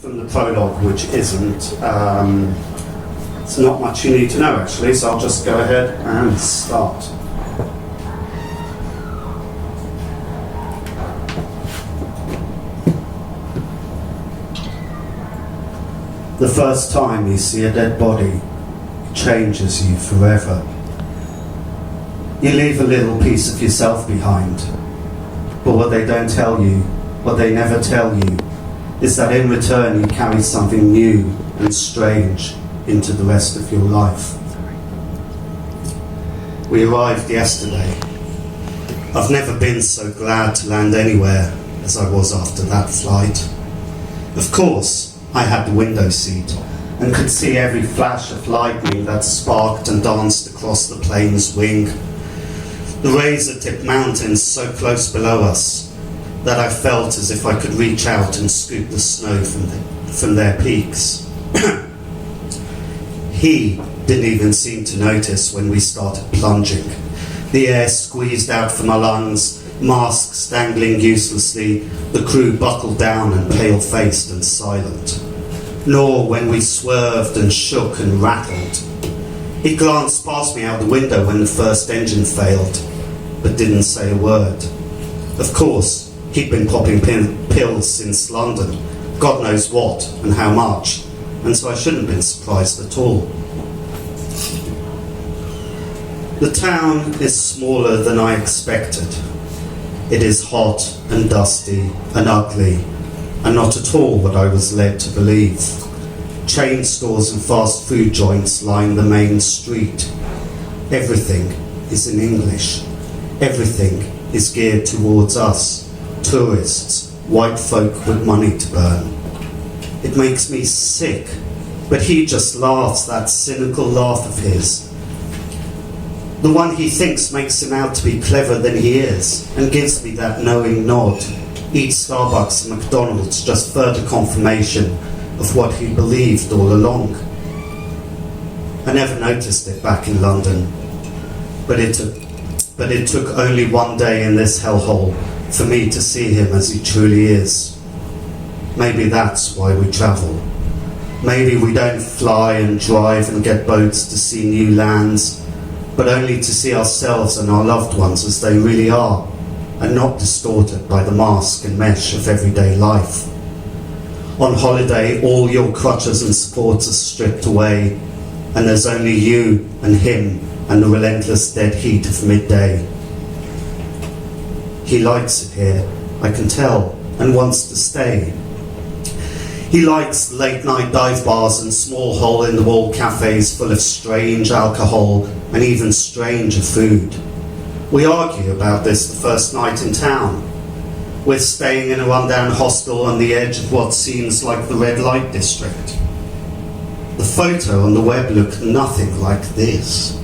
from the prologue, which isn't. It's not much you need to know, actually, so I'll just go ahead and start. The first time you see a dead body changes you forever. You leave a little piece of yourself behind, but what they don't tell you, what they never tell you, is that in return you carry something new and strange into the rest of your life. We arrived yesterday. I've never been so glad to land anywhere as I was after that flight. Of course, I had the window seat and could see every flash of lightning that sparked and danced across the plane's wing. The razor-tipped mountains so close below us that I felt as if I could reach out and scoop the snow from their peaks. He didn't even seem to notice when we started plunging. The air squeezed out from our lungs, masks dangling uselessly, the crew buckled down and pale-faced and silent. Nor when we swerved and shook and rattled. He glanced past me out the window when the first engine failed, but didn't say a word. Of course, he'd been popping pills since London, God knows what and how much, and so I shouldn't have been surprised at all. The town is smaller than I expected. It is hot and dusty and ugly, and not at all what I was led to believe. Chain stores and fast food joints line the main street. Everything is in English. Everything is geared towards us, tourists, white folk with money to burn. It makes me sick, but he just laughs, that cynical laugh of his. The one he thinks makes him out to be clever than he is, and gives me that knowing nod. Eat Starbucks and McDonald's, just further confirmation of what he believed all along. I never noticed it back in London, but it took only one day in this hellhole for me to see him as he truly is. Maybe that's why we travel. Maybe we don't fly and drive and get boats to see new lands, but only to see ourselves and our loved ones as they really are, and not distorted by the mask and mesh of everyday life. On holiday, all your crutches and supports are stripped away, and there's only you and him and the relentless dead heat of midday. He likes it here, I can tell, and wants to stay. He likes late-night dive bars and small hole-in-the-wall cafes full of strange alcohol and even stranger food. We argue about this the first night in town. We're staying in a rundown hostel on the edge of what seems like the red light district. The photo on the web looked nothing like this.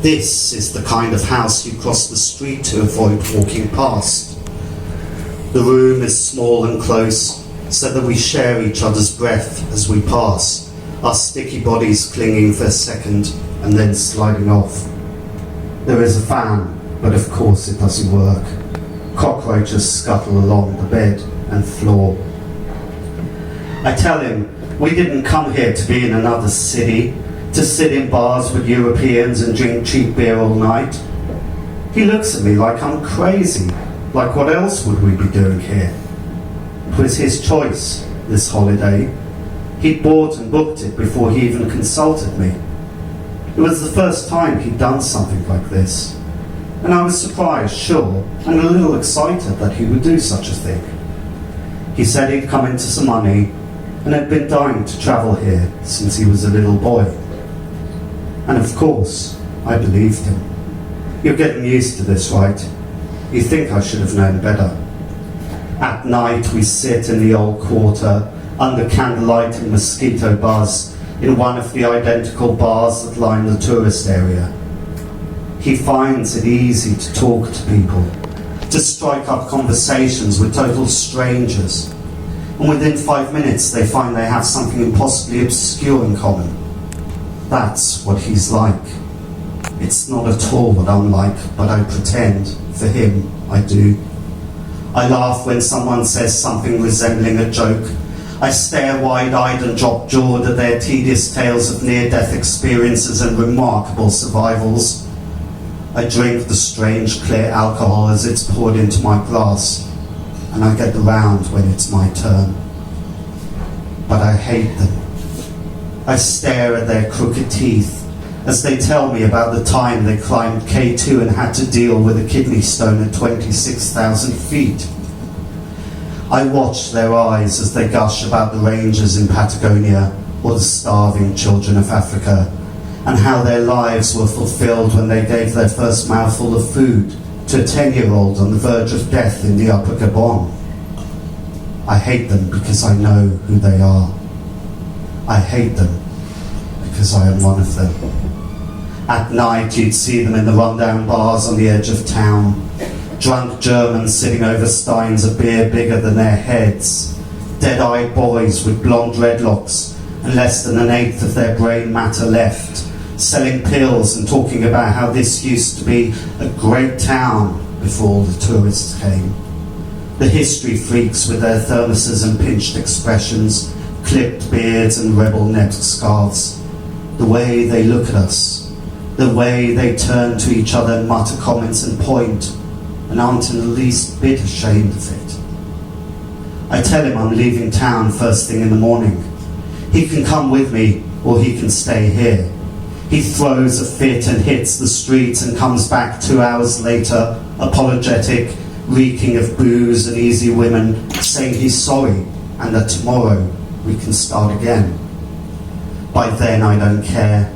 This is the kind of house you cross the street to avoid walking past. The room is small and close, so that we share each other's breath as we pass, our sticky bodies clinging for a second and then sliding off. There is a fan, but of course it doesn't work. Cockroaches scuttle along the bed and floor. I tell him we didn't come here to be in another city, to sit in bars with Europeans and drink cheap beer all night. He looks at me like I'm crazy, like what else would we be doing here? It was his choice, this holiday. He'd bought and booked it before he even consulted me. It was the first time he'd done something like this, and I was surprised, sure, and a little excited that he would do such a thing. He said he'd come into some money and had been dying to travel here since he was a little boy. And of course, I believed him. You're getting used to this, right? You think I should have known better. At night we sit in the old quarter, under candlelight and mosquito buzz, in one of the identical bars that line the tourist area. He finds it easy to talk to people, to strike up conversations with total strangers, and within 5 minutes they find they have something impossibly obscure in common. That's what he's like. It's not at all what I'm like, but I pretend. For him, I do. I laugh when someone says something resembling a joke. I stare wide-eyed and drop-jawed at their tedious tales of near-death experiences and remarkable survivals. I drink the strange clear alcohol as it's poured into my glass, and I get around when it's my turn. But I hate them. I stare at their crooked teeth as they tell me about the time they climbed K2 and had to deal with a kidney stone at 26,000 feet. I watch their eyes as they gush about the rangers in Patagonia or the starving children of Africa, and how their lives were fulfilled when they gave their first mouthful of food to a 10-year-old on the verge of death in the Upper Gabon. I hate them because I know who they are. I hate them because I am one of them. At night you'd see them in the rundown bars on the edge of town, drunk Germans sitting over steins of beer bigger than their heads, dead-eyed boys with blonde dreadlocks and less than an eighth of their brain matter left, selling pills and talking about how this used to be a great town before all the tourists came. The history freaks with their thermoses and pinched expressions, clipped beards and rebel-necked scarves. The way they look at us, the way they turn to each other and mutter comments and point, and aren't in the least bit ashamed of it. I tell him I'm leaving town first thing in the morning. He can come with me, or he can stay here. He throws a fit and hits the streets and comes back 2 hours later, apologetic, reeking of booze and easy women, saying he's sorry and that tomorrow we can start again. By then I don't care.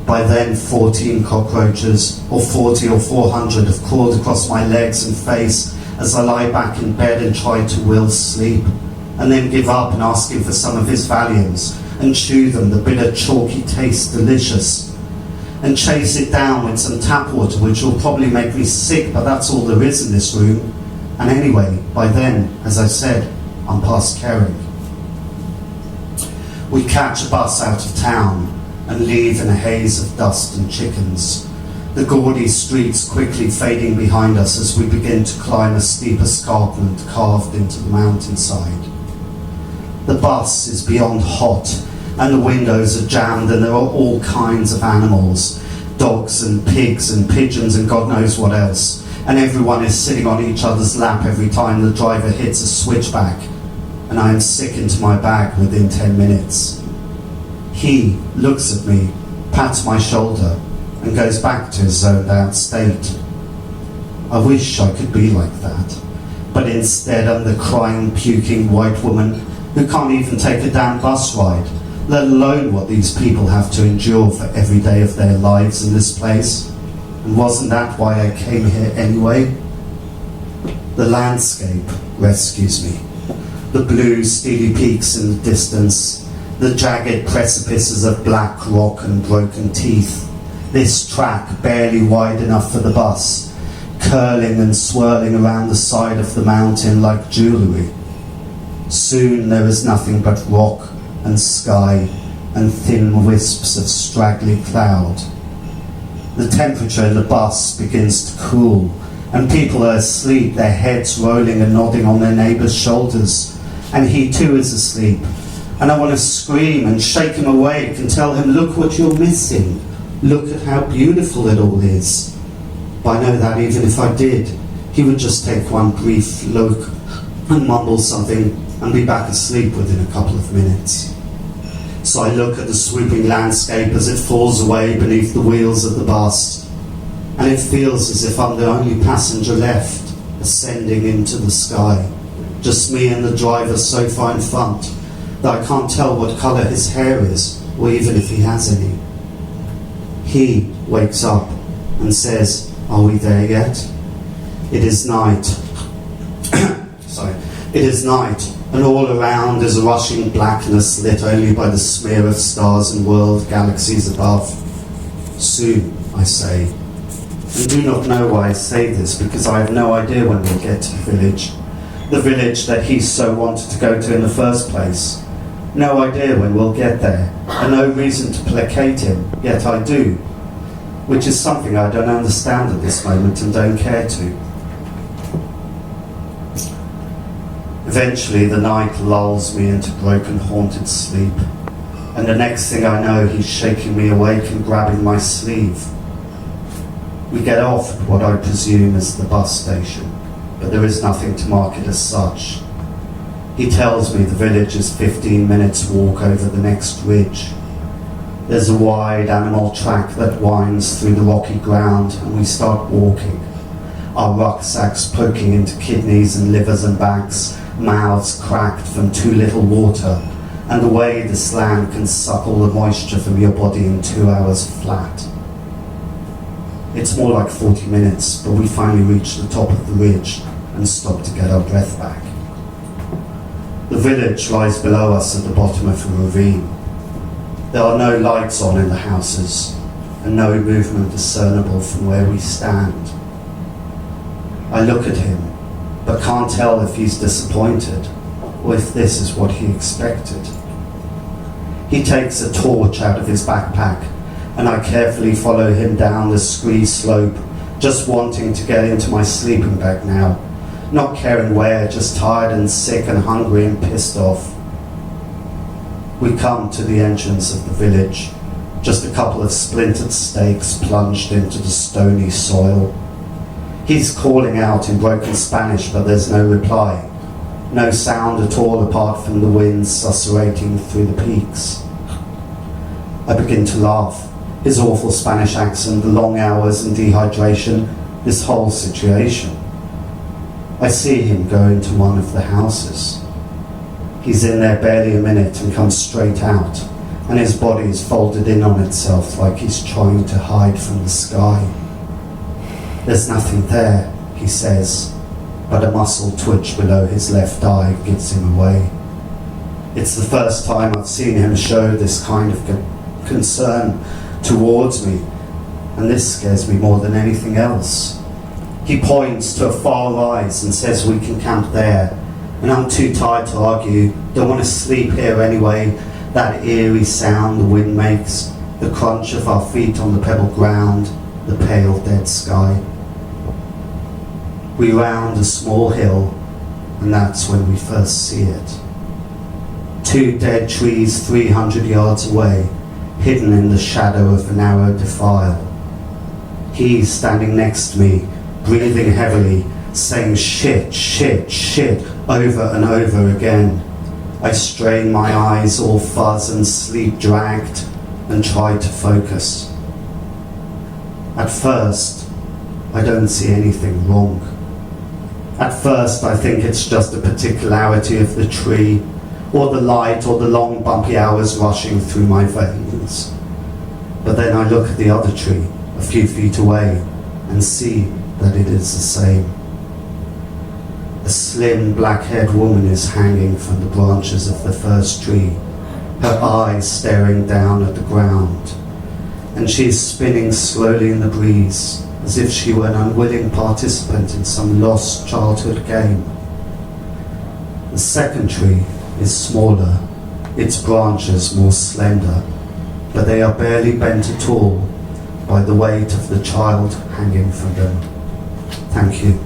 By then 14 cockroaches, or 40 or 400 have crawled across my legs and face as I lie back in bed and try to will sleep, and then give up and ask him for some of his Valiums, and chew them, the bitter chalky taste delicious, and chase it down with some tap water which will probably make me sick, but that's all there is in this room. And anyway, by then, as I said, I'm past caring. We catch a bus out of town and leave in a haze of dust and chickens, the gaudy streets quickly fading behind us as we begin to climb a steep escarpment carved into the mountainside. The bus is beyond hot, and the windows are jammed, and there are all kinds of animals, dogs and pigs and pigeons and God knows what else, and everyone is sitting on each other's lap every time the driver hits a switchback, and I am sick into my bag within 10 minutes. He looks at me, pats my shoulder, and goes back to his zoned out state. I wish I could be like that, but instead I'm the crying, puking white woman who can't even take a damn bus ride, let alone what these people have to endure for every day of their lives in this place. And wasn't that why I came here anyway? The landscape rescues me. The blue, steely peaks in the distance, the jagged precipices of black rock and broken teeth, this track barely wide enough for the bus, curling and swirling around the side of the mountain like jewellery. Soon there is nothing but rock and sky and thin wisps of straggly cloud. The temperature in the bus begins to cool, and people are asleep, their heads rolling and nodding on their neighbour's shoulders, and he too is asleep. And I want to scream and shake him awake and tell him, look what you're missing. Look at how beautiful it all is. But I know that even if I did, he would just take one brief look and mumble something and be back asleep within a couple of minutes. So I look at the swooping landscape as it falls away beneath the wheels of the bus, and it feels as if I'm the only passenger left, ascending into the sky. Just me and the driver so far in front that I can't tell what colour his hair is, or even if he has any. He wakes up and says, "Are we there yet?" It is night. It is night, and all around is a rushing blackness lit only by the smear of stars and world galaxies above. Soon, I say, and do not know why I say this, because I have no idea when we'll get to the village that he so wanted to go to in the first place. No idea when we'll get there, and no reason to placate him, yet I do, which is something I don't understand at this moment and don't care to. Eventually the night lulls me into broken, haunted sleep, and the next thing I know, he's shaking me awake and grabbing my sleeve. We get off at what I presume is the bus station, but there is nothing to mark it as such. He tells me the village is 15 minutes walk over the next ridge. There's a wide animal track that winds through the rocky ground, and we start walking, our rucksacks poking into kidneys and livers and backs, mouths cracked from too little water, and the way this land can suck all the moisture from your body in 2 hours flat. It's more like 40 minutes, but we finally reach the top of the ridge and stop to get our breath back. The village lies below us at the bottom of a ravine. There are no lights on in the houses, and no movement discernible from where we stand. I look at him, but can't tell if he's disappointed or if this is what he expected. He takes a torch out of his backpack, and I carefully follow him down the scree slope, just wanting to get into my sleeping bag now, not caring where, just tired and sick and hungry and pissed off. We come to the entrance of the village, just a couple of splintered stakes plunged into the stony soil. He's calling out in broken Spanish, but there's no reply. No sound at all apart from the wind susurrating through the peaks. I begin to laugh. His awful Spanish accent, the long hours and dehydration, this whole situation. I see him go into one of the houses. He's in there barely a minute and comes straight out, and his body is folded in on itself like he's trying to hide from the sky. There's nothing there, he says, but a muscle twitch below his left eye gives him away. It's the first time I've seen him show this kind of concern towards me, and this scares me more than anything else. He points to a far rise and says we can camp there, and I'm too tired to argue, don't want to sleep here anyway. That eerie sound the wind makes, the crunch of our feet on the pebble ground, the pale dead sky. We round a small hill, and that's when we first see it. 2 dead trees 300 yards away, hidden in the shadow of a narrow defile. He's standing next to me, breathing heavily, saying shit, shit, shit, over and over again. I strain my eyes, all fuzz and sleep dragged, and try to focus. At first, I don't see anything wrong. At first, I think it's just a particularity of the tree, or the light, or the long bumpy hours rushing through my veins. But then I look at the other tree, a few feet away, and see that it is the same. A slim, black-haired woman is hanging from the branches of the first tree, her eyes staring down at the ground, and she is spinning slowly in the breeze, as if she were an unwilling participant in some lost childhood game. The second tree is smaller, its branches more slender, but they are barely bent at all by the weight of the child hanging from them. Thank you.